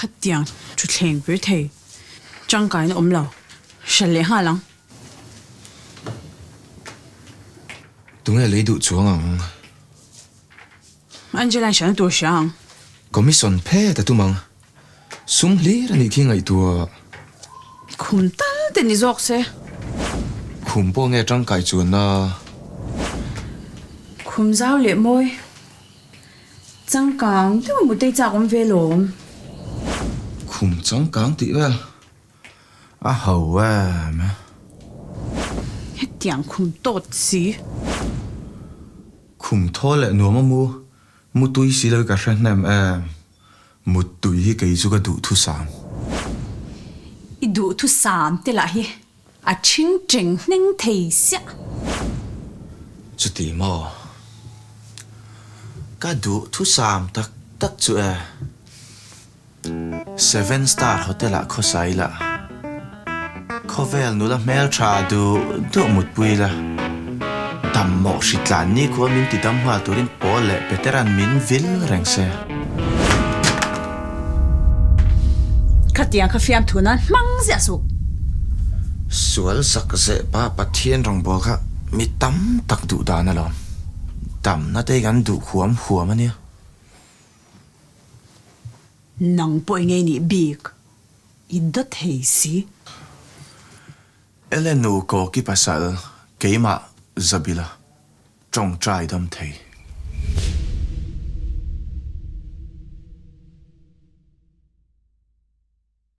khát tiếng chút thèn với thầy trang cái nó lâu sẽ lấy hà lắm đúng là lấy đủ chúa ngang anh chỉ là sáng tuổi sáng có mấy son phe ta tu mang sung lý ra này khi ngày tua khum tan tên đi dọc xe khum po nghe trang cái chuồn na khum dao lệ môi trang càng thế mà một tay chạc ông về lộn khum trang càng tí vậy à hầu à mà hết tiếng khum tốt gì khum thô lại nuông mà mu túi xí lời cả sáng nam à một túi hi cái chú cái đủ thu sản ít đủ thu sản thế là hi à chính chính nên thấy xia chú tí mò cái đủ thu sản tắc chú à 7 star hotel là khó sai là khó vel nó là mail trà đủ một buổi là tầm mỏ xịt làn ní của mình thì tầm hoa tôi đến bỏ lệ veteran mình vil rèn xe khát tiếng cà phê thua nan mang giả sụp sual sắc dễ ba thiên rong bò khác mi tắm tắc đủ đàn à lom tắm nó đây gắn đủ khuam anh nhỉ nang bội nghe nị big ít đất hay gì Nukawki PASAL KEIMAH Zabilha TAWNGTAI THEIHIN